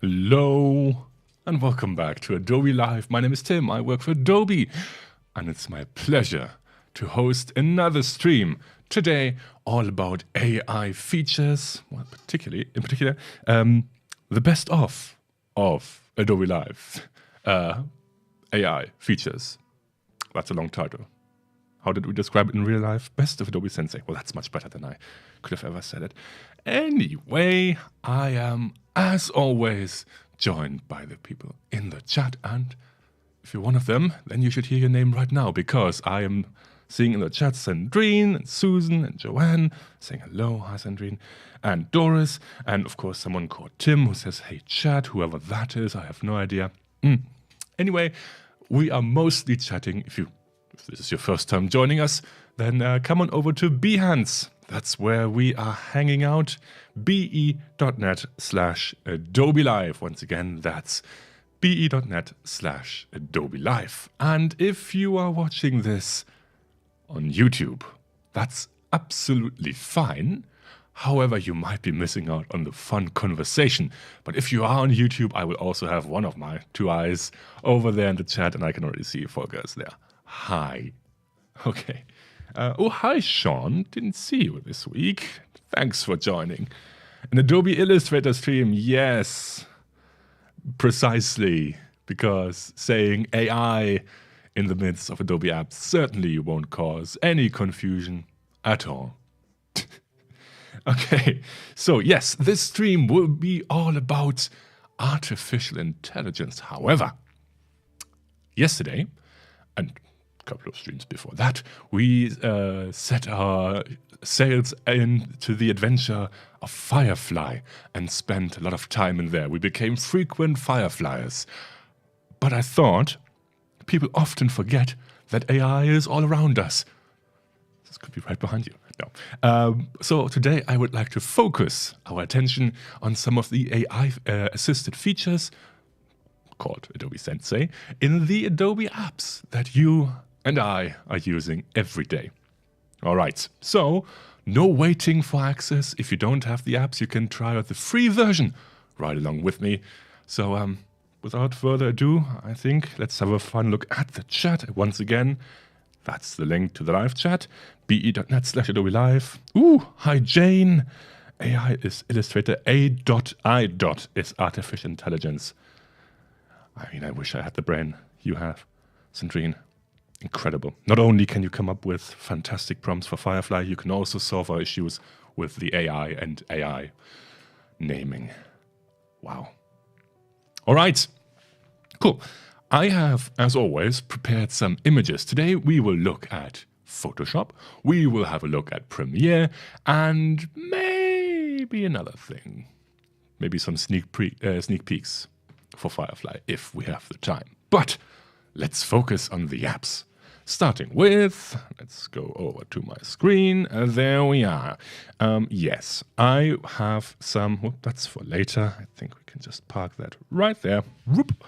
Hello and welcome back to Adobe Live. My name is Tim, I work for Adobe, and it's my pleasure to host another stream today all about AI features, well, in particular, the best of Adobe Live. AI features. That's a long title. How did we describe it in real life? Best of Adobe Sensei. Well, that's much better than I could have ever said it. Anyway, I am, as always, joined by the people in the chat. And if you're one of them, then you should hear your name right now, because I am seeing in the chat Sandrine and Susan and Joanne saying hello. Hi, Sandrine. And Doris. And, of course, someone called Tim who says, hey, chat, whoever that is. I have no idea. Anyway, we are mostly chatting. If this is your first time joining us, then come on over to Behance. That's where we are hanging out. be.net/Adobe Live. Once again, that's be.net/Adobe Live. And if you are watching this on YouTube, that's absolutely fine. However, you might be missing out on the fun conversation. But if you are on YouTube, I will also have one of my two eyes over there in the chat, and I can already see Volker's there. Hi. Okay. Oh, hi, Sean. Didn't see you this week. Thanks for joining. An Adobe Illustrator stream, yes. Precisely. Because saying AI in the midst of Adobe apps certainly won't cause any confusion at all. Okay, so yes, this stream will be all about artificial intelligence. However, yesterday, and a couple of streams before that, we set our sails into the adventure of Firefly and spent a lot of time in there. We became frequent Fireflyers. But I thought people often forget that AI is all around us. This could be right behind you. No. So today I would like to focus our attention on some of the AI-assisted features called Adobe Sensei in the Adobe apps that you and I are using every day. All right, so no waiting for access. If you don't have the apps, you can try out the free version right along with me. So without further ado, I think let's have a fun look at the chat once again. That's the link to the live chat, be.net/Adobe Live. Ooh, hi Jane. AI is Illustrator, A.I. is artificial intelligence. I mean, I wish I had the brain you have, Sandrine. Incredible. Not only can you come up with fantastic prompts for Firefly, you can also solve our issues with the AI and AI naming. Wow. All right, cool. I have, as always, prepared some images. Today we will look at Photoshop, we will have a look at Premiere, and maybe another thing. Maybe some sneak peeks for Firefly, if we have the time. But let's focus on the apps. Starting with, let's go over to my screen. There we are. Yes, I have some, that's for later. I think we can just park that right there. Whoop.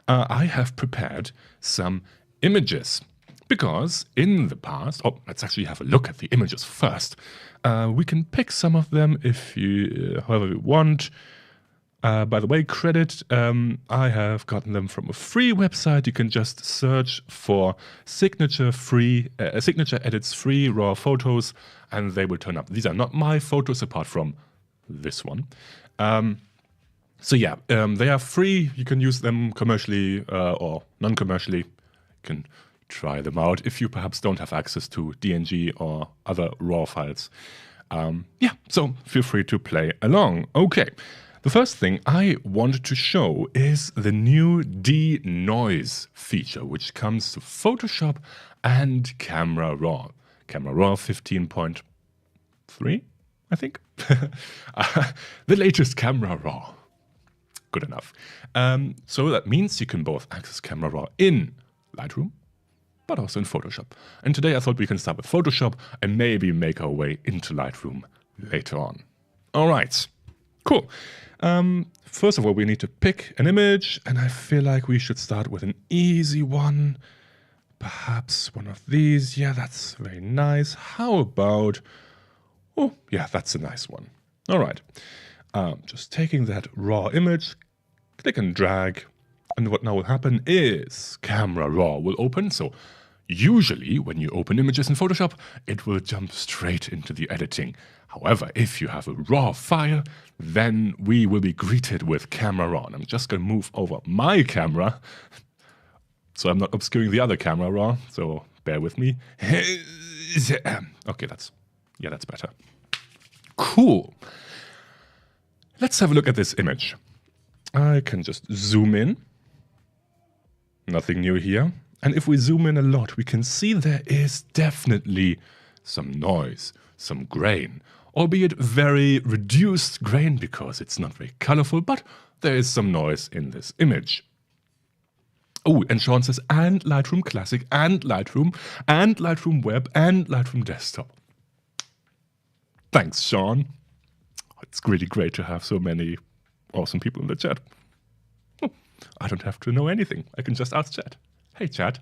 I have prepared some images because in the past, let's actually have a look at the images first. We can pick some of them if you, however you want. By the way, credit, I have gotten them from a free website. You can just search for signature edits free raw photos, and they will turn up. These are not my photos apart from this one. So yeah, they are free. You can use them commercially or non-commercially. You can try them out if you perhaps don't have access to DNG or other raw files. Yeah, so feel free to play along. Okay. The first thing I wanted to show is the new Denoise feature, which comes to Photoshop and Camera Raw. Camera Raw 15.3, I think. The latest Camera Raw. Good enough. So that means you can both access Camera Raw in Lightroom, but also in Photoshop. And today I thought we can start with Photoshop and maybe make our way into Lightroom later on. All right, cool. First of all, we need to pick an image, and I feel like we should start with an easy one. Perhaps one of these. Yeah, that's very nice. How about, oh, yeah, that's a nice one. All right. Just taking that raw image, click and drag. And what now will happen is Camera Raw will open. So usually when you open images in Photoshop, it will jump straight into the editing. However, if you have a raw file, then we will be greeted with Camera Raw. And I'm just going to move over my camera so I'm not obscuring the other Camera Raw. So bear with me. Okay, that's better. Cool. Let's have a look at this image. I can just zoom in. Nothing new here. And if we zoom in a lot, we can see there is definitely some noise, some grain, albeit very reduced grain because it's not very colorful, but there is some noise in this image. Oh, and Sean says, and Lightroom Classic, and Lightroom Web, and Lightroom Desktop. Thanks, Sean. It's really great to have so many awesome people in the chat. Oh, I don't have to know anything. I can just ask chat. Hey, chat,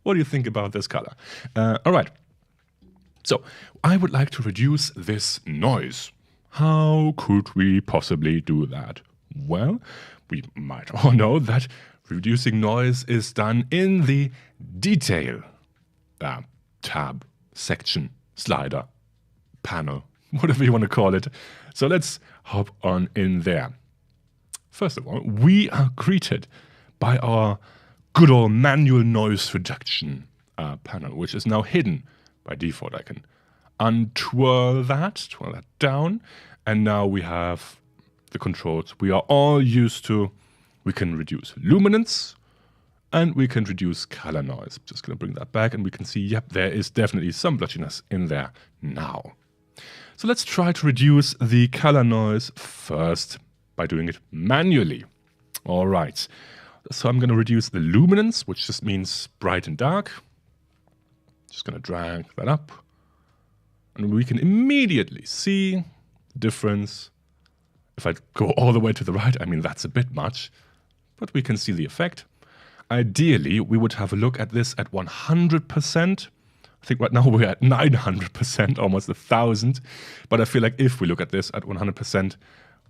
what do you think about this color? All right. So I would like to reduce this noise. How could we possibly do that? Well, we might all know that reducing noise is done in the Detail tab, section, slider, panel, whatever you want to call it. So let's hop on in there. First of all, we are greeted by our good old manual noise reduction panel, which is now hidden by default. I can twirl that down, and now we have the controls we are all used to. We can reduce luminance, and we can reduce color noise. I'm just going to bring that back, and we can see, yep, there is definitely some blotchiness in there now. So let's try to reduce the color noise first by doing it manually. All right. So I'm going to reduce the luminance, which just means bright and dark. Just going to drag that up. And we can immediately see the difference. If I go all the way to the right, I mean, that's a bit much, but we can see the effect. Ideally, we would have a look at this at 100%. I think right now we're at 900%, almost 1,000. But I feel like if we look at this at 100%,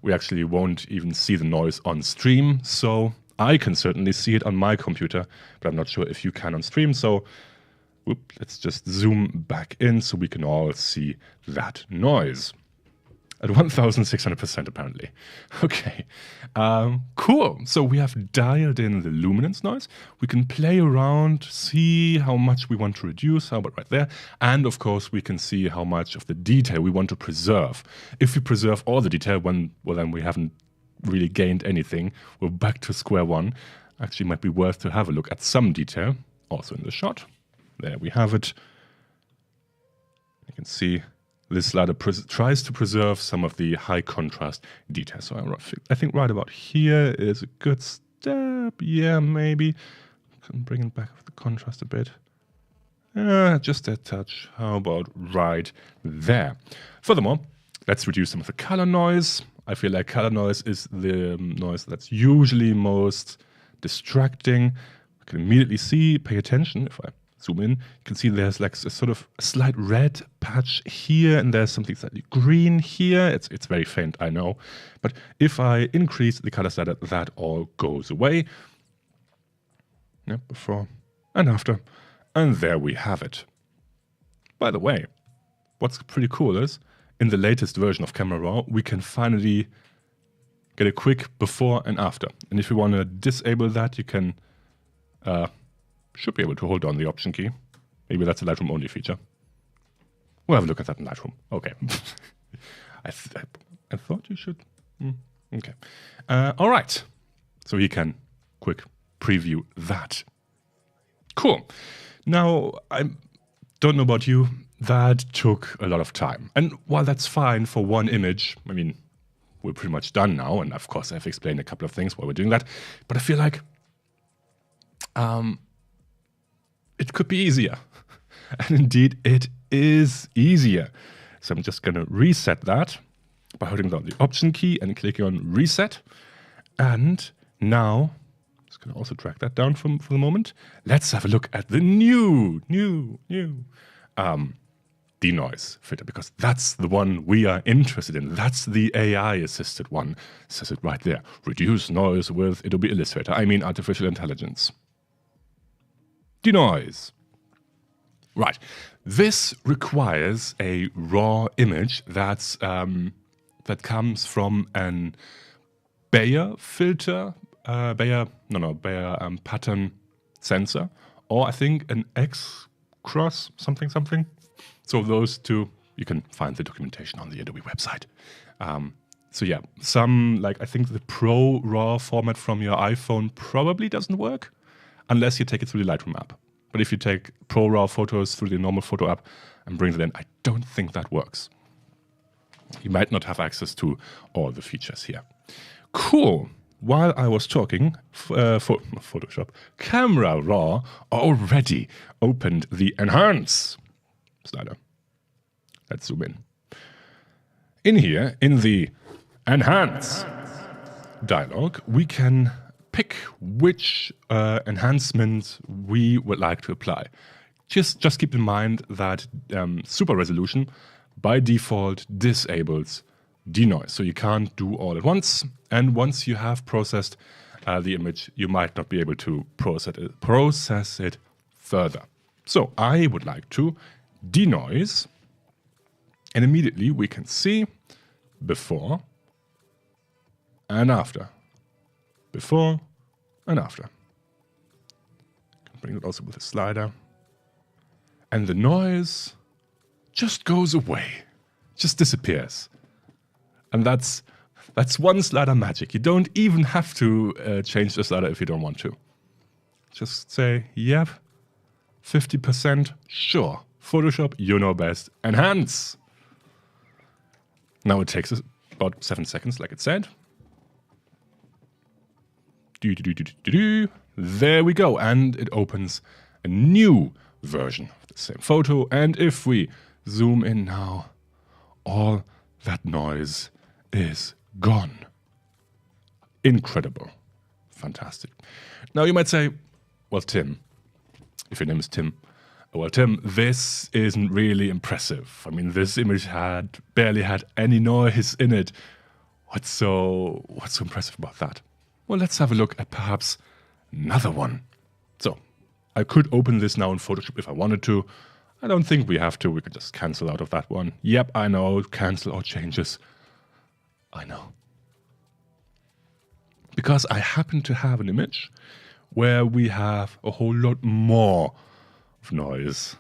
we actually won't even see the noise on stream. So I can certainly see it on my computer, but I'm not sure if you can on stream. So let's just zoom back in so we can all see that noise. At 1,600% apparently. Okay, cool. So we have dialed in the luminance noise. We can play around, see how much we want to reduce, how about right there. And of course, we can see how much of the detail we want to preserve. If we preserve all the detail, then we haven't really gained anything. We're back to square one. Actually, it might be worth to have a look at some detail, also in the shot. There we have it. You can see this slider tries to preserve some of the high contrast details. So I think right about here is a good step. Yeah, maybe. Can bring it back with the contrast a bit. Just a touch. How about right there? Furthermore, let's reduce some of the color noise. I feel like color noise is the noise that's usually most distracting. I can immediately see, pay attention if I zoom in, you can see there's like a sort of a slight red patch here, and there's something slightly green here. It's very faint, I know. But if I increase the color slider, that all goes away. Yeah, before and after. And there we have it. By the way, what's pretty cool is, in the latest version of Camera Raw, we can finally get a quick before and after. And if you want to disable that, you can should be able to hold down the Option key. Maybe that's a Lightroom only feature. We'll have a look at that in Lightroom. Okay. I thought you should. Okay. All right. So you can quick preview that. Cool. Now, I don't know about you. That took a lot of time. And while that's fine for one image, I mean, we're pretty much done now. And of course, I've explained a couple of things while we're doing that. But I feel like it could be easier. And indeed, it is easier. So I'm just going to reset that by holding down the Option key and clicking on Reset. And now, I'm just going to also drag that down for the moment. Let's have a look at the new denoise filter, because that's the one we are interested in. That's the AI-assisted one. It says it right there. Reduce noise with Adobe Illustrator. I mean artificial intelligence. Denoise. Right. This requires a raw image that's that comes from an Bayer filter, Bayer pattern sensor, or I think an X cross something. So those two, you can find the documentation on the Adobe website. So yeah, I think the Pro RAW format from your iPhone probably doesn't work unless you take it through the Lightroom app. But if you take Pro RAW photos through the normal photo app and bring them in, I don't think that works. You might not have access to all the features here. Cool. While I was talking, Photoshop, Camera Raw already opened the Enhance slider. Let's zoom in. In here, in the Enhance dialog, we can pick which enhancement we would like to apply. Just keep in mind that super resolution by default disables denoise, so you can't do all at once. And once you have processed the image, you might not be able to process it further. So I would like to denoise, and immediately we can see before and after. Before and after. Can bring it also with a slider. And the noise just goes away, just disappears. And that's one slider magic. You don't even have to change the slider if you don't want to. Just say, yep, 50%, sure. Photoshop, you know best. Enhance. Now it takes us about 7 seconds, like it said. There we go. And it opens a new version of the same photo. And if we zoom in now, all that noise is gone. Incredible. Fantastic. Now you might say, well, Tim, if your name is Tim, well, Tim, this isn't really impressive. I mean, this image barely had any noise in it. What's so impressive about that? Well, let's have a look at perhaps another one. So, I could open this now in Photoshop if I wanted to. I don't think we have to. We could just cancel out of that one. Yep, I know. Cancel all changes. I know. Because I happen to have an image where we have a whole lot more of noise,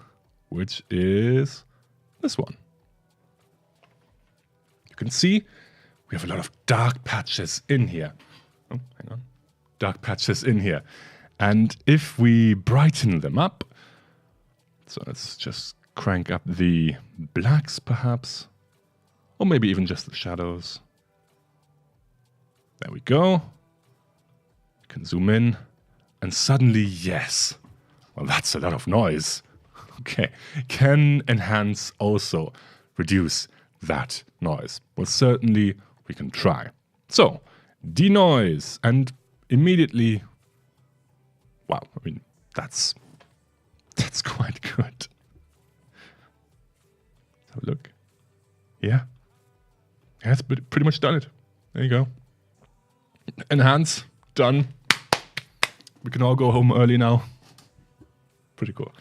which is this one. You can see we have a lot of dark patches in here. Oh, hang on. Dark patches in here. And if we brighten them up, so let's just crank up the blacks perhaps, or maybe even just the shadows. There we go. You can zoom in, and suddenly, yes. Well, that's a lot of noise. Okay. Can Enhance also reduce that noise? Well, certainly we can try. So, denoise, and immediately, wow, I mean, that's quite good. Let's have a look. Yeah. Yeah, it's pretty much done it. There you go. Enhance, done. We can all go home early now. Pretty cool.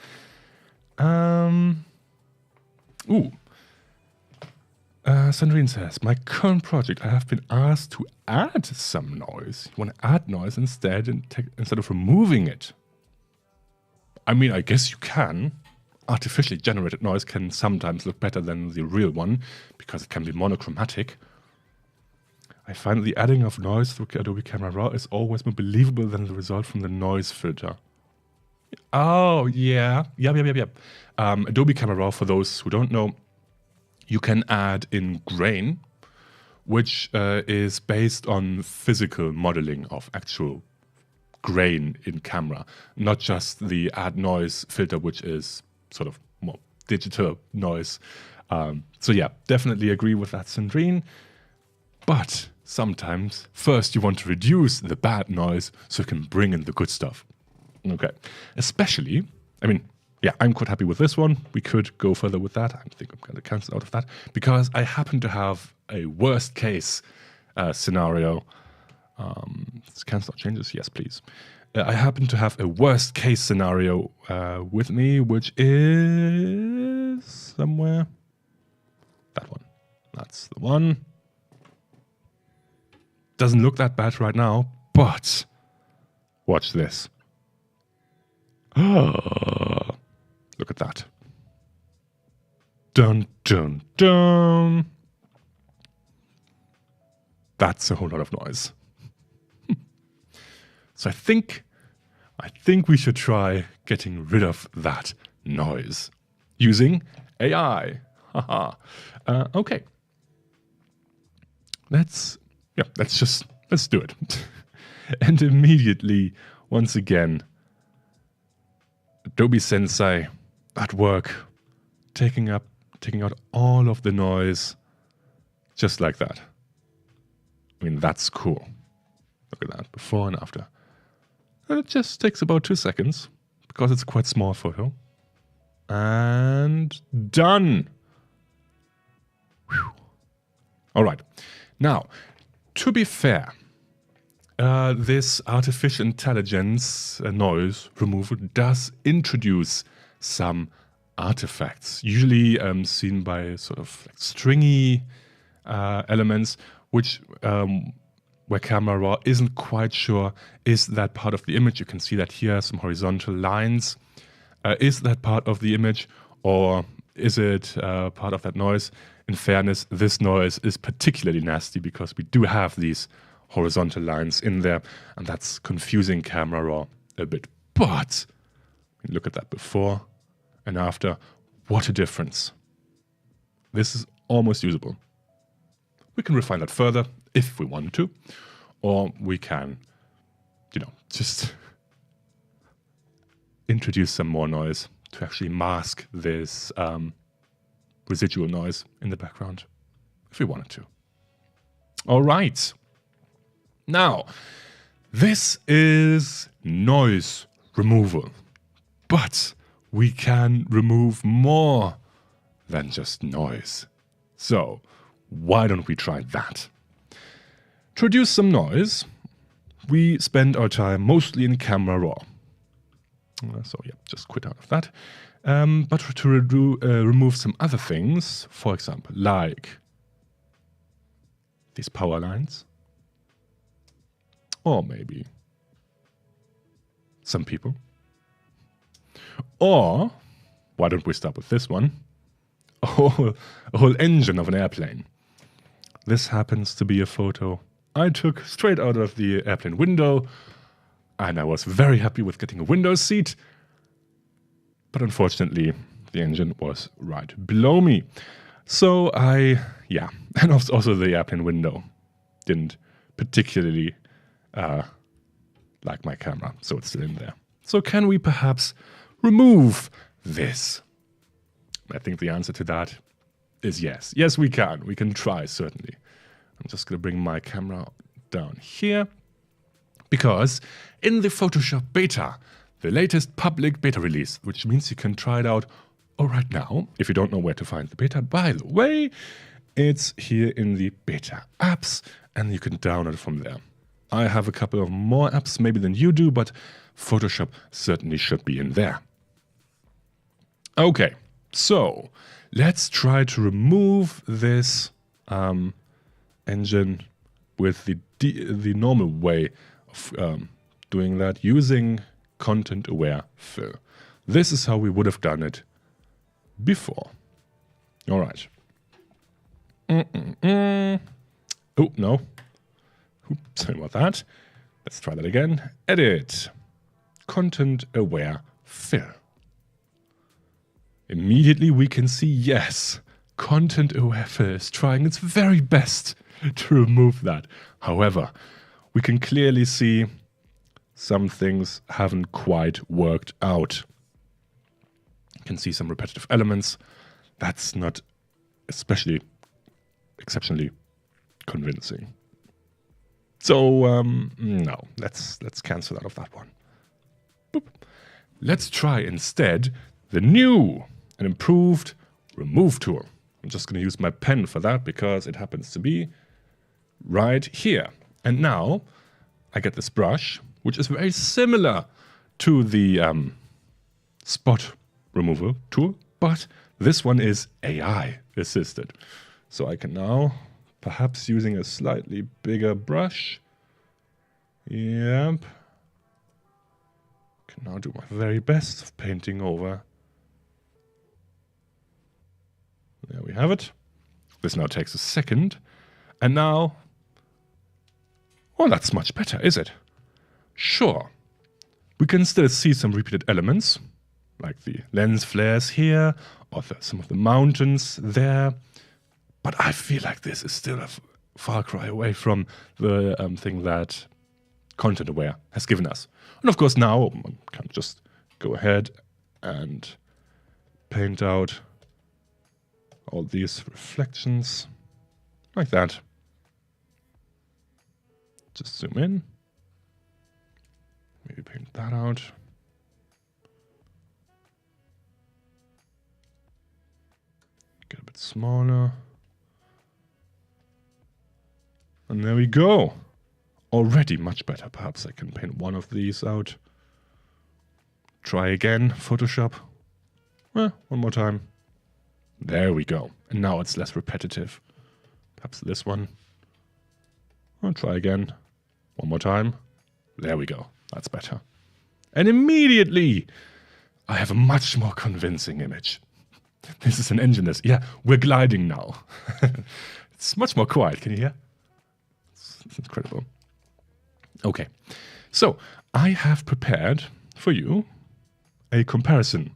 Sandrine says, my current project, I have been asked to add some noise. You want to add noise instead of removing it. I mean, I guess you can. Artificially generated noise can sometimes look better than the real one because it can be monochromatic. I find the adding of noise through Adobe Camera Raw is always more believable than the result from the noise filter. Oh, yeah. Yep. Adobe Camera Raw, for those who don't know, you can add in grain, which is based on physical modeling of actual grain in camera, not just the add noise filter, which is sort of more digital noise. So yeah, definitely agree with that, Sandrine. But sometimes first you want to reduce the bad noise so you can bring in the good stuff. Okay. Especially, I mean, yeah, I'm quite happy with this one. We could go further with that. I think I'm going to cancel out of that because I happen to have a worst case scenario. Let's cancel out changes. Yes, please. I happen to have a worst case scenario with me, which is somewhere. That one. That's the one. Doesn't look that bad right now, but watch this. Look at that. Dun, dun, dun. That's a whole lot of noise. So I think we should try getting rid of that noise using AI. Haha. Okay. Let's do it. And immediately, once again, Adobe Sensei at work, taking out all of the noise, just like that. I mean, that's cool. Look at that, before and after. And it just takes about 2 seconds, because it's a quite small photo. And done! Whew. All right. Now, to be fair, this artificial intelligence noise removal does introduce some artifacts, usually seen by sort of like stringy elements, which where Camera Raw isn't quite sure, is that part of the image? You can see that here, some horizontal lines. Is that part of the image, or is it part of that noise? In fairness, this noise is particularly nasty because we do have these horizontal lines in there, and that's confusing Camera Raw a bit. But look at that before and after. What a difference. This is almost usable. We can refine that further if we want to, or we can, just introduce some more noise to actually mask this residual noise in the background if we wanted to. All right. Now, this is noise removal, but we can remove more than just noise. So why don't we try that? To reduce some noise, we spend our time mostly in Camera Raw. So yeah, just quit out of that. But to remove some other things, for example, like these power lines, or maybe some people, or why don't we start with this one? A whole engine of an airplane. This happens to be a photo I took straight out of the airplane window, and I was very happy with getting a window seat. But unfortunately, the engine was right below me. So and also the airplane window didn't particularly like my camera, so it's still in there. So can we perhaps remove this? I think the answer to that is yes. Yes, we can. We can try, certainly. I'm just going to bring my camera down here, because in the Photoshop beta, the latest public beta release, which means you can try it out right now, if you don't know where to find the beta, by the way, it's here in the beta apps, and you can download it from there. I have a couple of more apps maybe than you do, but Photoshop certainly should be in there. Okay, so let's try to remove this engine with the normal way of doing that, using content-aware fill. This is how we would have done it before. All right. Oh, no. Oops, sorry about that. Let's try that again. Edit. Content-aware fill. Immediately we can see, yes, content-aware fill is trying its very best to remove that. However, we can clearly see some things haven't quite worked out. You can see some repetitive elements. That's not exceptionally convincing. So, no, let's cancel out of that one. Boop. Let's try instead the new and improved remove tool. I'm just going to use my pen for that because it happens to be right here. And now I get this brush, which is very similar to the spot removal tool, but this one is AI assisted. So I can now, perhaps using a slightly bigger brush, yep, can now do my very best of painting over. There we have it. This now takes a second. And now, well, that's much better, is it? Sure. We can still see some repeated elements, like the lens flares here, or some of the mountains there. But I feel like this is still a far cry away from the thing that Content Aware has given us. And of course now I can just go ahead and paint out all these reflections like that. Just zoom in. Maybe paint that out. Get a bit smaller. And there we go. Already much better. Perhaps I can paint one of these out. Try again, Photoshop. One more time. There we go. And now it's less repetitive. Perhaps this one. I'll try again. One more time. There we go. That's better. And immediately, I have a much more convincing image. This is an engine that's, yeah, we're gliding now. It's much more quiet. Can you hear? It's incredible. Okay. So, I have prepared for you a comparison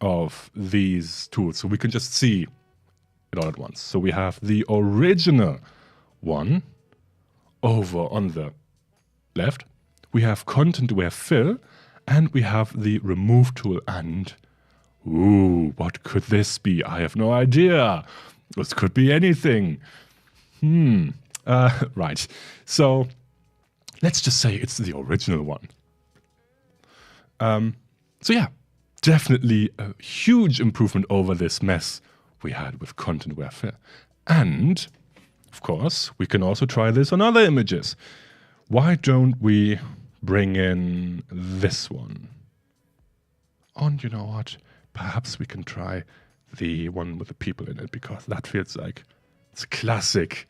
of these tools so we can just see it all at once. So we have the original one over on the left. We have Content Aware Fill, and we have the Remove tool. And, ooh, what could this be? I have no idea. This could be anything. Right. So let's just say it's the original one. So yeah, definitely a huge improvement over this mess we had with Content Aware Fill. And, of course, we can also try this on other images. Why don't we bring in this one? And you know what? Perhaps we can try the one with the people in it, because that feels like it's a classic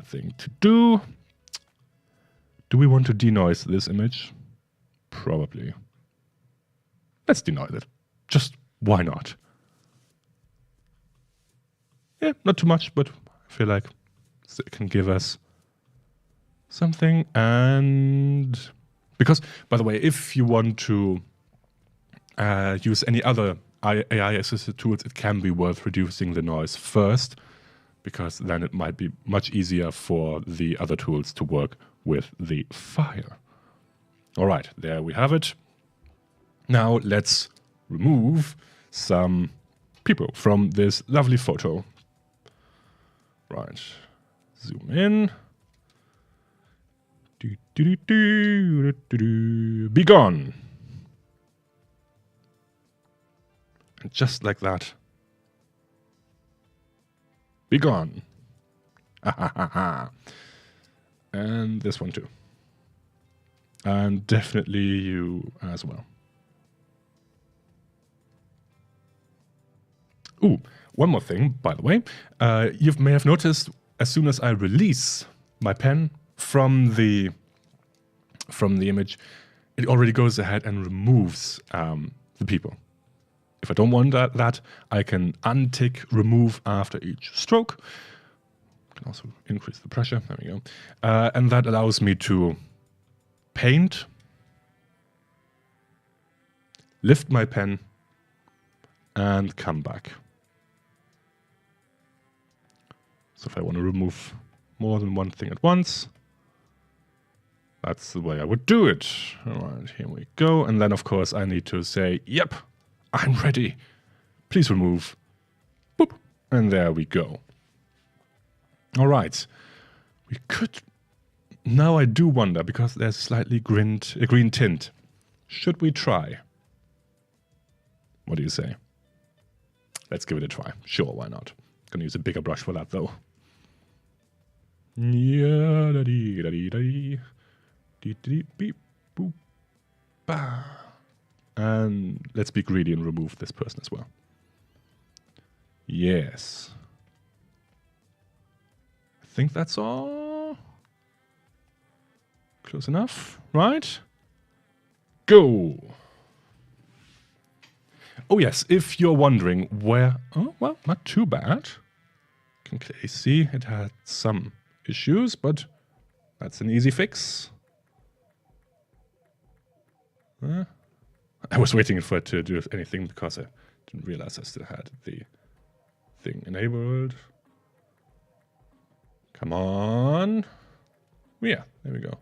thing to do. Do we want to denoise this image? Probably. Let's denoise it. Just why not? Yeah, not too much, but I feel like it can give us something. And because, by the way, if you want to use any other AI-assisted tools, it can be worth reducing the noise first, because then it might be much easier for the other tools to work with the fire. All right, there we have it. Now let's remove some people from this lovely photo. Right, zoom in. Be gone. And just like that. Be gone. And this one too. And definitely you as well. Ooh, one more thing, by the way. You may have noticed as soon as I release my pen from the image, it already goes ahead and removes the people. If I don't want that, I can untick remove after each stroke. I can also increase the pressure. There we go. And that allows me to paint, lift my pen, and come back. So if I want to remove more than one thing at once, that's the way I would do it. All right, here we go. And then, of course, I need to say, yep, I'm ready. Please remove. Boop. And there we go. All right. We could... Now I do wonder, because there's slightly a green tint. Should we try? What do you say? Let's give it a try. Sure, why not? Gonna use a bigger brush for that though. Yeah, da dee da dee da dee. Dee dee beep boop. Bah. And let's be greedy and remove this person as well. Yes. I think that's all. Close enough, right? Go! Oh yes, if you're wondering where... Oh, well, not too bad. You can clearly see it had some issues, but that's an easy fix. I was waiting for it to do anything because I didn't realize I still had the thing enabled. Come on. Yeah, there we go.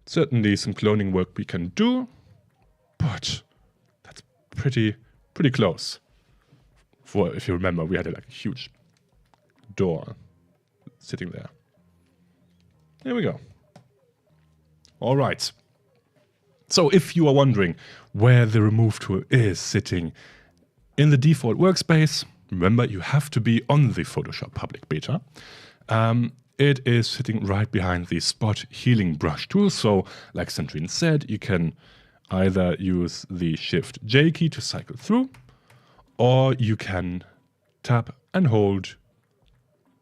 Certainly some cloning work we can do, but that's pretty close. For, if you remember, we had like a huge door sitting there. There we go. All right. So if you are wondering where the remove tool is sitting in the default workspace, remember you have to be on the Photoshop public beta. It is sitting right behind the spot healing brush tool. So like Sandrine said, you can either use the Shift J key to cycle through, or you can tap and hold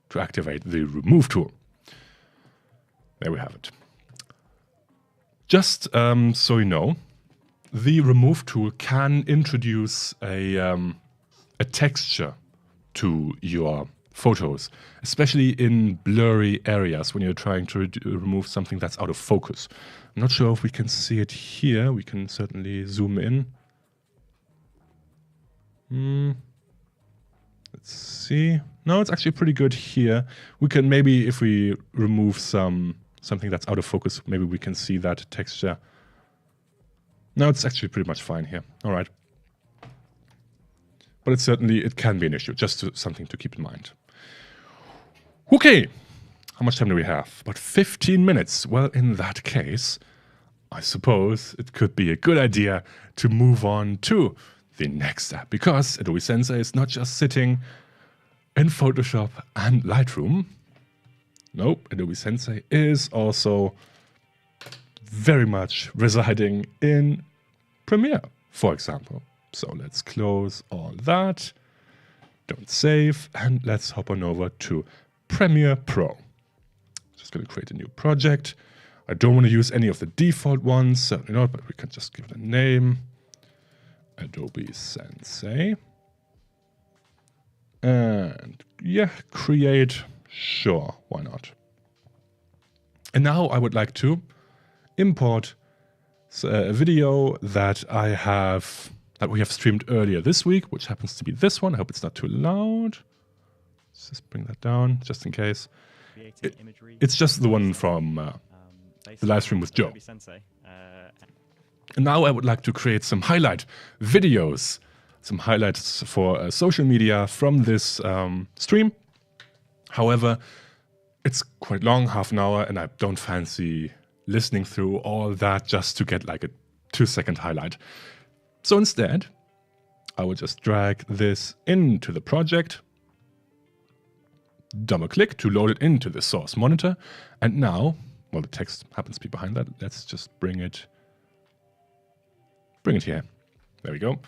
to activate the remove tool. There we have it. Just so you know, the remove tool can introduce a texture to your photos, especially in blurry areas when you're trying to remove something that's out of focus. I'm not sure if we can see it here. We can certainly zoom in. Let's see. No, it's actually pretty good here. We can maybe, if we remove something that's out of focus, maybe we can see that texture. No, it's actually pretty much fine here. All right. But it can be an issue, just something to keep in mind. Okay, how much time do we have? About 15 minutes. Well, in that case, I suppose it could be a good idea to move on to the next step, because Adobe Sensei is not just sitting in Photoshop and Lightroom. Nope, Adobe Sensei is also very much residing in Premiere, for example. So let's close all that, don't save, and let's hop on over to Premiere Pro. Just going to create a new project. I don't want to use any of the default ones, certainly not, but we can just give it a name. Adobe Sensei. And yeah, create. Sure, why not? And now I would like to import a video that we have streamed earlier this week, which happens to be this one. I hope it's not too loud. Let's just bring that down, just in case. It's just the one from the live stream with Joe. And now I would like to create some highlight videos, some highlights for social media from this stream. However, it's quite long, half an hour, and I don't fancy listening through all that just to get like a 2-second highlight. So instead, I will just drag this into the project, double click to load it into the source monitor. And now, well, the text happens to be behind that. Let's just bring it here. There we go.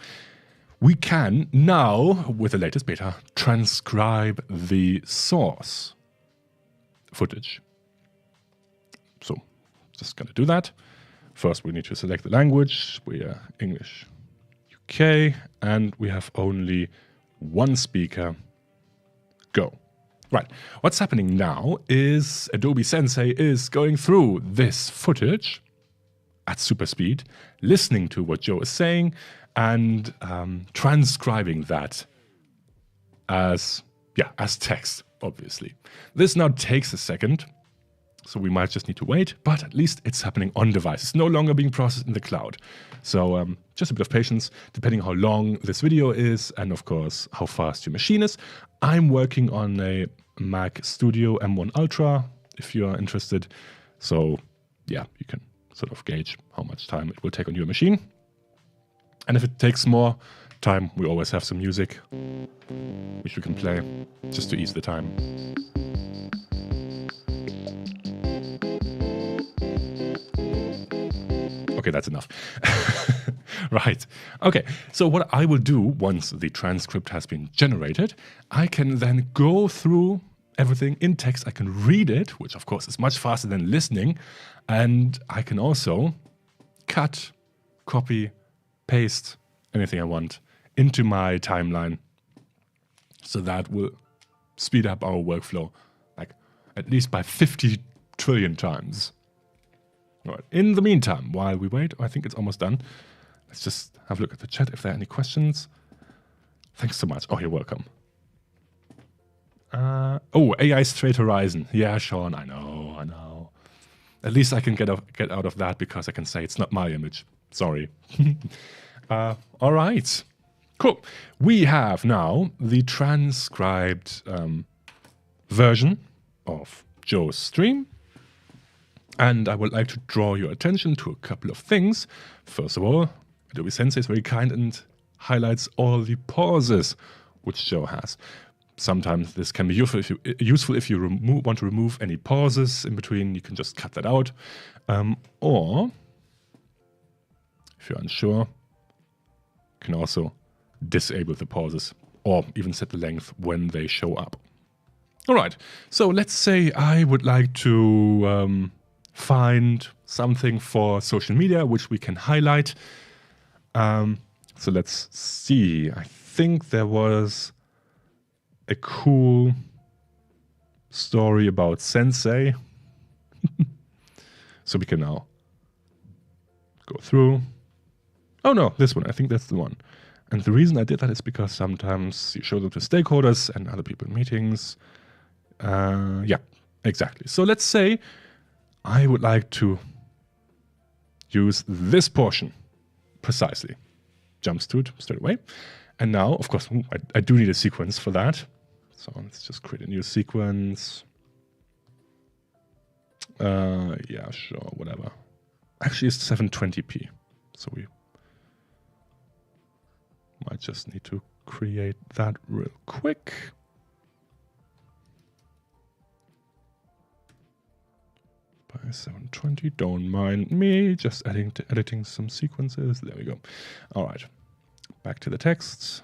We can now, with the latest beta, transcribe the source footage. So, just going to do that. First, we need to select the language. We are English UK, and we have only one speaker. Go. Right. What's happening now is Adobe Sensei is going through this footage at super speed, listening to what Joe is saying, and transcribing that as text, obviously. This now takes a second, so we might just need to wait, but at least it's happening on device. It's no longer being processed in the cloud. So just a bit of patience, depending how long this video is, and of course, how fast your machine is. I'm working on a Mac Studio M1 Ultra, if you are interested. So yeah, you can sort of gauge how much time it will take on your machine. And if it takes more time, we always have some music, which we can play, just to ease the time. Okay, that's enough. Right. Okay, so what I will do once the transcript has been generated, I can then go through everything in text. I can read it, which of course is much faster than listening. And I can also cut, copy, paste anything I want into my timeline. So that will speed up our workflow, like at least by 50 trillion times. All right. In the meantime, while we wait, I think it's almost done. Let's just have a look at the chat if there are any questions. Thanks so much. Oh, you're welcome. Oh, AI Straight Horizon. Yeah, Sean, I know. At least I can get out of that because I can say it's not my image. Sorry. All right. Cool. We have now the transcribed version of Joe's stream. And I would like to draw your attention to a couple of things. First of all, Adobe Sensei is very kind and highlights all the pauses which Joe has. Sometimes this can be useful if you want to remove any pauses in between. You can just cut that out. Or, if you're unsure, you can also disable the pauses or even set the length when they show up. All right, so let's say I would like to find something for social media which we can highlight. So let's see. I think there was a cool story about Sensei. So we can now go through. Oh no, this one. I think that's the one. And the reason I did that is because sometimes you show them to stakeholders and other people in meetings. Yeah, exactly. So let's say I would like to use this portion precisely. Jumps to it straight away. And now, of course, I do need a sequence for that. So let's just create a new sequence. Yeah, sure, whatever. Actually, it's 720p. So we might just need to create that real quick. By 720, don't mind me, just editing some sequences. There we go. All right, back to the text.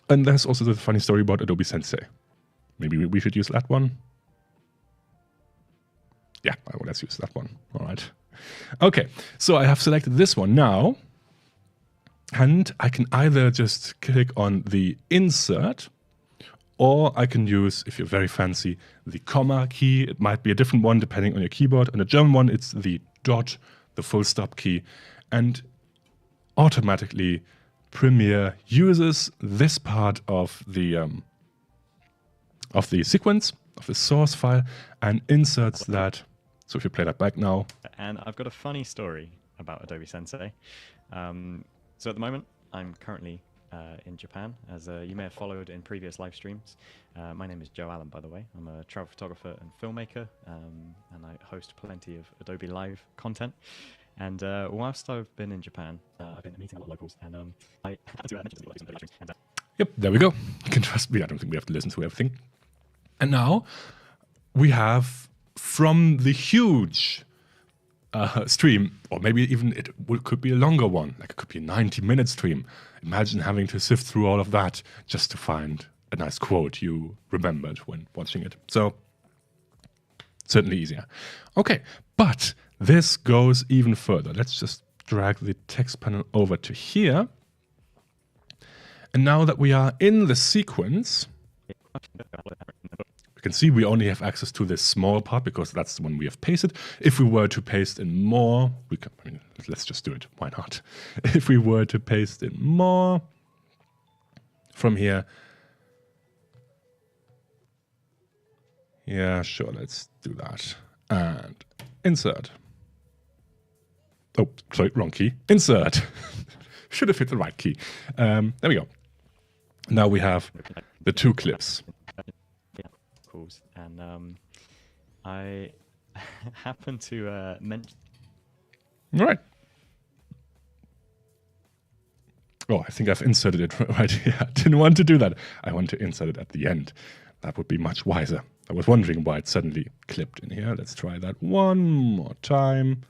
And there's also the funny story about Adobe Sensei. Maybe we should use that one. Yeah, well, let's use that one. All right. Okay, so I have selected this one now. And I can either just click on the insert, or I can use, if you're very fancy, the comma key. It might be a different one depending on your keyboard. On the German one, it's the dot, the full stop key. And automatically Premiere uses this part of the sequence, of the source file, and inserts that. So if you play that back now. And I've got a funny story about Adobe Sensei. So at the moment, I'm currently in Japan, as you may have followed in previous live streams. My name is Joe Allen, by the way. I'm a travel photographer and filmmaker, and I host plenty of Adobe Live content. And whilst I've been in Japan, I've been meeting a lot of locals, and I had to mention some of the Yep, there we go. You can trust me. I don't think we have to listen to everything. And now we have from the huge stream, or maybe even could be a longer one, like it could be a 90-minute stream. Imagine having to sift through all of that just to find a nice quote you remembered when watching it. So certainly easier. Okay, but this goes even further. Let's just drag the text panel over to here. And now that we are in the sequence, you can see we only have access to this small part because that's the one we have pasted. If we were to paste in more, let's just do it. Why not? If we were to paste in more from here, yeah, sure, let's do that. And insert. Oh, sorry, wrong key. Insert. Should have hit the right key. There we go. Now we have the two clips. And I happen to mention. All right. Oh, I think I've inserted it right here. I didn't want to do that. I want to insert it at the end. That would be much wiser. I was wondering why it suddenly clipped in here. Let's try that one more time.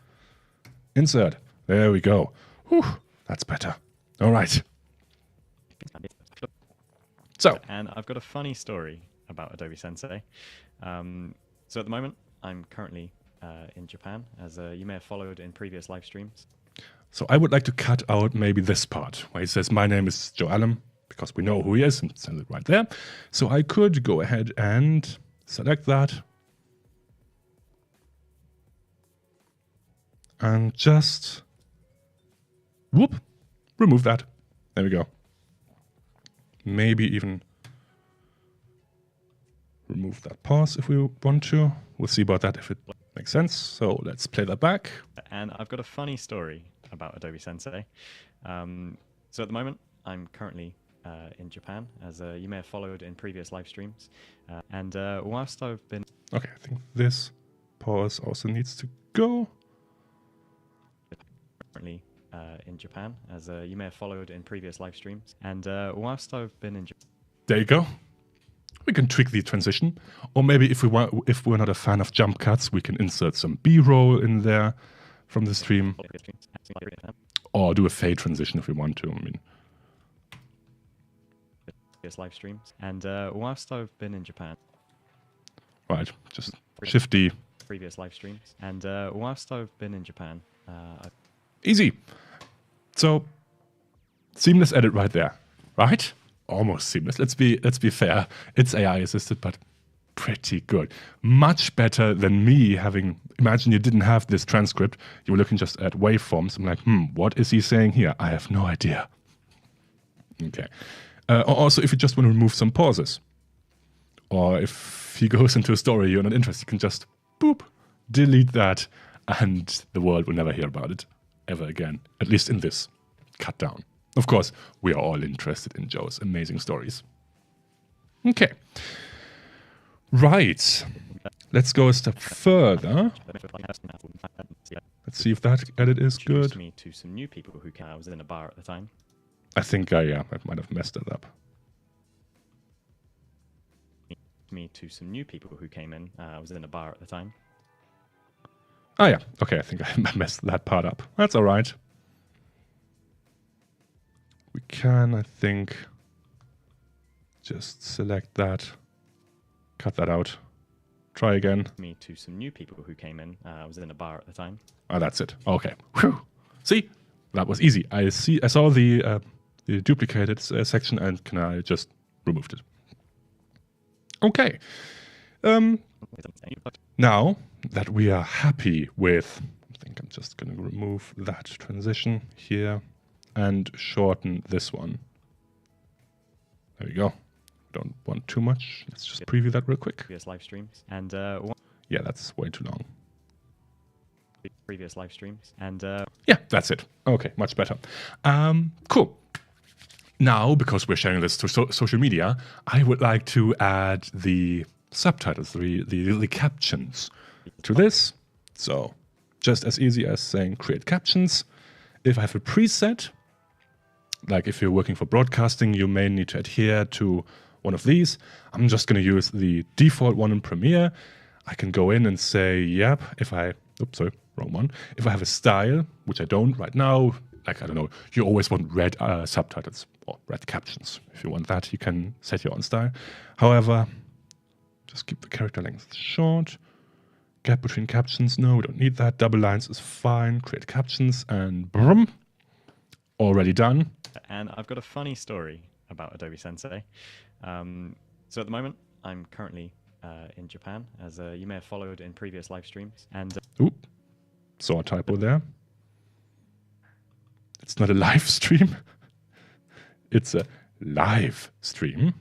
Insert. There we go. Whew, that's better. All right. So, and I've got a funny story about Adobe Sensei. So at the moment, I'm currently in Japan, as you may have followed in previous live streams. So I would like to cut out maybe this part where he says, my name is Joe Allen, because we know who he is, and send it right there. So I could go ahead and select that. And just, whoop, remove that. There we go. Maybe even remove that pause if we want to. We'll see about that if it makes sense. So let's play that back. And I've got a funny story about Adobe Sensei. So at the moment, I'm currently in Japan, as you may have followed in previous live streams. And whilst I've been... Okay, I think this pause also needs to go. Currently in Japan, as you may have followed in previous live streams. And whilst I've been in Japan... There you go. We can tweak the transition. Or maybe if we're not a fan of jump cuts, we can insert some B-roll in there from the stream. Or do a fade transition if we want to. I mean, live streams. And whilst I've been in Japan, right, just Shift D. Previous live streams. And whilst I've been in Japan, easy. So seamless edit right there, right? Almost seamless. Let's be fair. It's AI assisted, but pretty good. Much better than me having. Imagine you didn't have this transcript. You were looking just at waveforms. I'm like, what is he saying here? I have no idea. Okay. Also, if you just want to remove some pauses, or if he goes into a story you're not interested, you can just boop, delete that, and the world will never hear about it ever again. At least in this cut down. Of course, we are all interested in Joe's amazing stories. Okay. Right. Let's go a step further. Let's see if that edit is good. Introduced me to some new people who came. I was in a bar at the time. I think I might have messed it up. Me to some new people who came in. I was in a bar at the time. Oh yeah, okay, I think I messed that part up. That's all right. We can, I think, just select that, cut that out, try again. Me to some new people who came in. I was in a bar at the time. Oh, that's it. Okay. Whew. See, that was easy. I saw the duplicated section, and I just removed it. Okay. Now that we are happy with, I think I'm just going to remove that transition here and shorten this one. There we go. Don't want too much. Let's just preview that real quick. Previous live streams. And yeah, that's way too long. Previous live streams. And yeah, that's it. Okay, much better. Cool. Now, because we're sharing this to social media, I would like to add the subtitles, the captions to this. So just as easy as saying create captions. If I have a preset, like if you're working for broadcasting, you may need to adhere to one of these. I'm just going to use the default one in Premiere. I can go in and say, yep, if I, oops, sorry, wrong one. If I have a style, which I don't right now, like, I don't know, you always want red subtitles or red captions. If you want that, you can set your own style. However, just keep the character length short. Gap between captions, no, we don't need that. Double lines is fine. Create captions and brum. Already done. And I've got a funny story about Adobe Sensei. So at the moment, I'm currently in Japan, as you may have followed in previous live streams. And oop, saw a typo there. It's not a live stream. It's a live stream.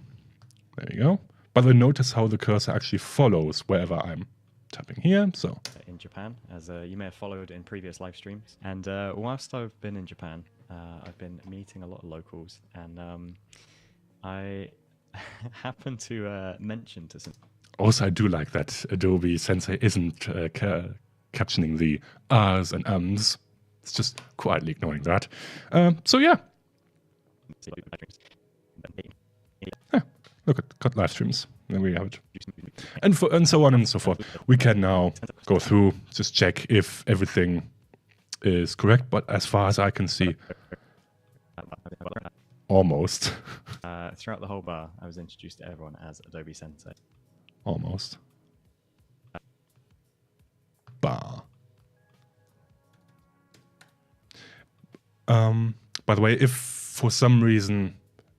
There you go. But then notice how the cursor actually follows wherever I'm tapping here. So in Japan, as you may have followed in previous live streams. And whilst I've been in Japan, I've been meeting a lot of locals, and I happened to mention to some. Also, I do like that Adobe Sensei isn't captioning the ahs and ums. It's just quietly ignoring that. So yeah, Look at cut live streams. There we have it. And so on and so forth. We can now go through, just check if everything is correct. But as far as I can see, almost. Throughout the whole bar, I was introduced to everyone as Adobe Sensei. Almost. Bar. By the way, if for some reason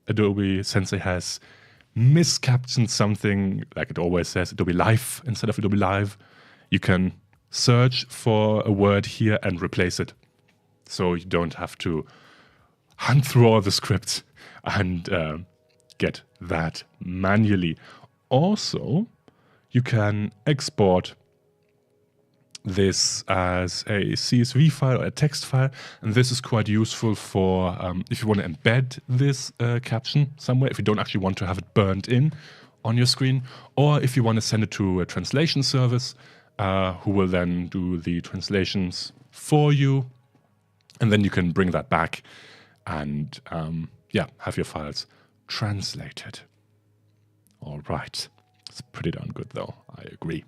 Adobe Sensei has miscaptioned something, like it always says Adobe Live instead of Adobe Live, you can search for a word here and replace it. So you don't have to hunt through all the scripts and get that manually. Also, you can export this as a CSV file or a text file, and this is quite useful for if you want to embed this caption somewhere, if you don't actually want to have it burned in on your screen, or if you want to send it to a translation service who will then do the translations for you, and then you can bring that back and have your files translated. All right, it's pretty darn good though, I agree.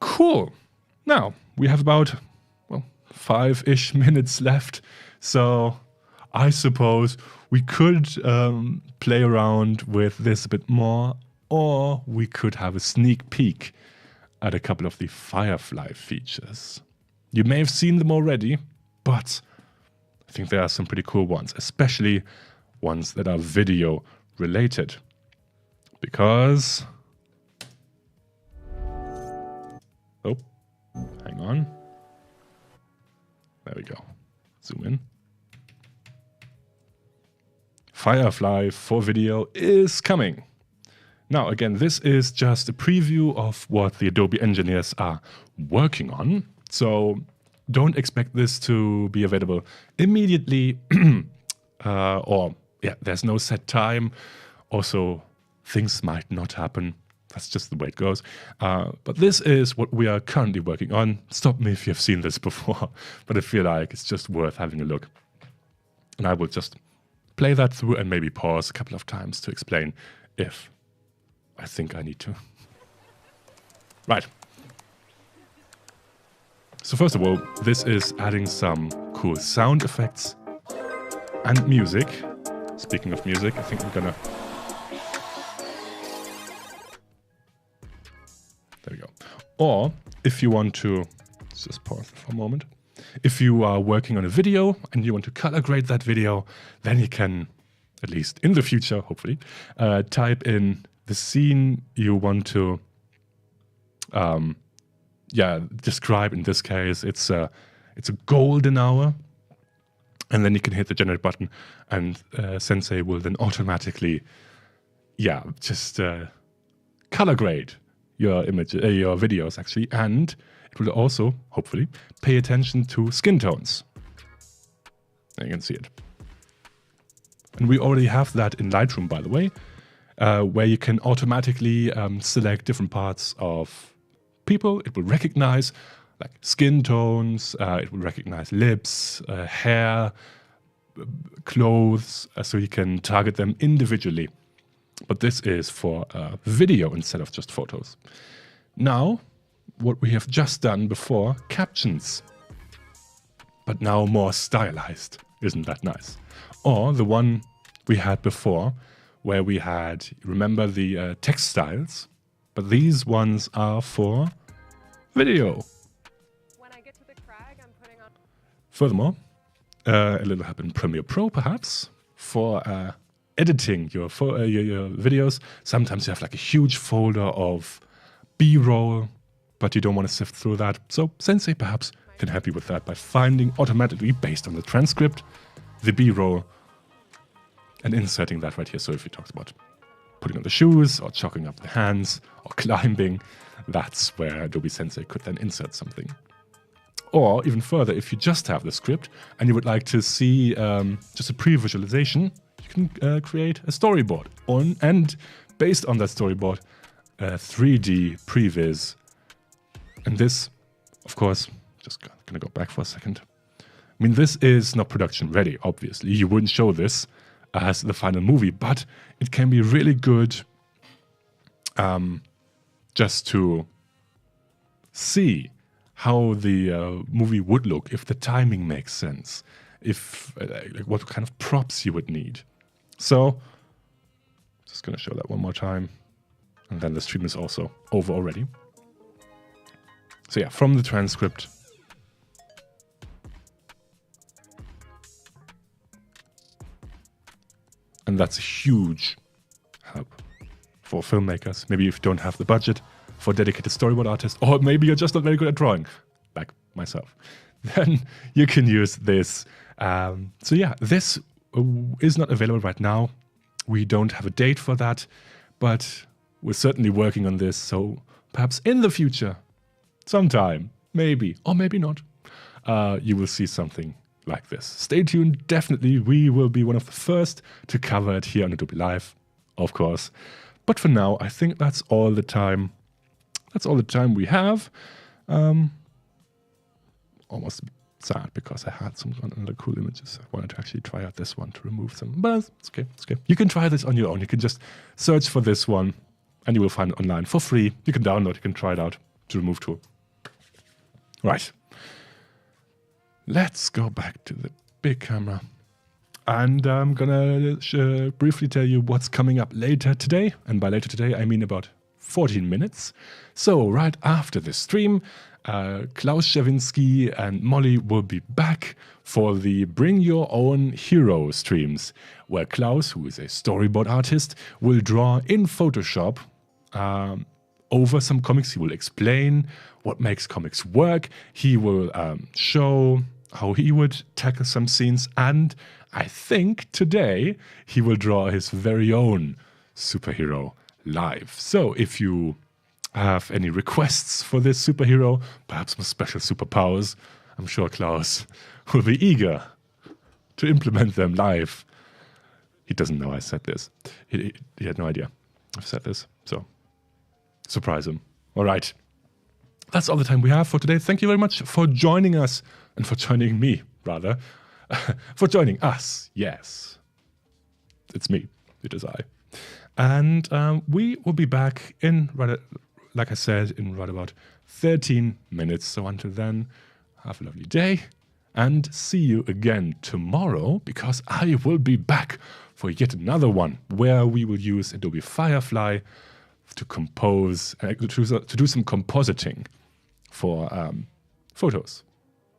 Cool. Now, we have about, 5-ish minutes left, so I suppose we could play around with this a bit more, or we could have a sneak peek at a couple of the Firefly features. You may have seen them already, but I think there are some pretty cool ones, especially ones that are video related, because... hang on. There we go. Zoom in. Firefly for video is coming. Now, again, this is just a preview of what the Adobe engineers are working on. So don't expect this to be available immediately there's no set time. Also, things might not happen. That's just the way it goes. But this is what we are currently working on. Stop me if you've seen this before, but I feel like it's just worth having a look. And I will just play that through and maybe pause a couple of times to explain if I think I need to. Right. So first of all, this is adding some cool sound effects and music. Speaking of music, I think I'm gonna... There we go. Or if you want to, let's just pause for a moment. If you are working on a video and you want to color grade that video, then you can, at least in the future, hopefully, type in the scene you want to describe. In this case, it's a golden hour. And then you can hit the generate button and Sensei will then automatically, color grade your videos actually, and it will also hopefully pay attention to skin tones. And you can see it. And we already have that in Lightroom, by the way, where you can automatically select different parts of people. It will recognize like skin tones, it will recognize lips, hair, clothes, so you can target them individually. But this is for video instead of just photos. Now, what we have just done before, captions. But now more stylized. Isn't that nice? Or the one we had before, where we had, remember the text styles? But these ones are for video. When I get to the crag, I'm putting on... Furthermore, a little help in Premiere Pro, perhaps, for editing your videos. Sometimes you have like a huge folder of B-roll, but you don't want to sift through that. So Sensei perhaps can help you with that by finding automatically, based on the transcript, the B-roll and inserting that right here. So if he talks about putting on the shoes or chalking up the hands or climbing, that's where Adobe Sensei could then insert something. Or even further, if you just have the script and you would like to see just a pre-visualization, you can create a storyboard and based on that storyboard, 3D previs. And this, of course, just gonna go back for a second. I mean, this is not production ready, obviously. You wouldn't show this as the final movie, but it can be really good just to see how the movie would look if the timing makes sense, if like what kind of props you would need. So just going to show that one more time, and then the stream is also over already. So yeah, from the transcript. And that's a huge help for filmmakers. Maybe if you don't have the budget for a dedicated storyboard artist, or maybe you're just not very good at drawing, like myself, then you can use this. So yeah, this is not available right now. We don't have a date for that, but we're certainly working on this. So perhaps in the future, sometime, maybe, or maybe not, you will see something like this. Stay tuned, definitely. We will be one of the first to cover it here on Adobe Live, of course. But for now, I think that's all the time. That's all the time we have. Almost sad because I had some other cool images. I wanted to actually try out this one to remove some, but it's okay. It's okay. You can try this on your own. You can just search for this one, and you will find it online for free. You can download. You can try it out to remove tool. Right. Let's go back to the big camera. And I'm gonna briefly tell you what's coming up later today. And by later today, I mean about 14 minutes. So right after the stream, Klaus Schewinski and Molly will be back for the Bring Your Own Hero streams, where Klaus, who is a storyboard artist, will draw in Photoshop over some comics. He will explain what makes comics work. He will show how he would tackle some scenes, and I think today he will draw his very own superhero live. So if you have any requests for this superhero, perhaps some special superpowers, I'm sure Klaus will be eager to implement them live. He doesn't know I said this. He had no idea I've said this, so surprise him. All right. That's all the time we have for today. Thank you very much for joining us, and for joining me, rather. For joining us, yes. It's me. It is I. And we will be back in, like I said, in right about 13 minutes. So until then, have a lovely day, and see you again tomorrow, because I will be back for yet another one where we will use Adobe Firefly to compose, to do some compositing for photos.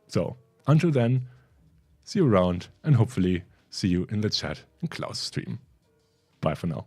So until then, see you around, and hopefully see you in the chat in Klaus' stream. Bye for now.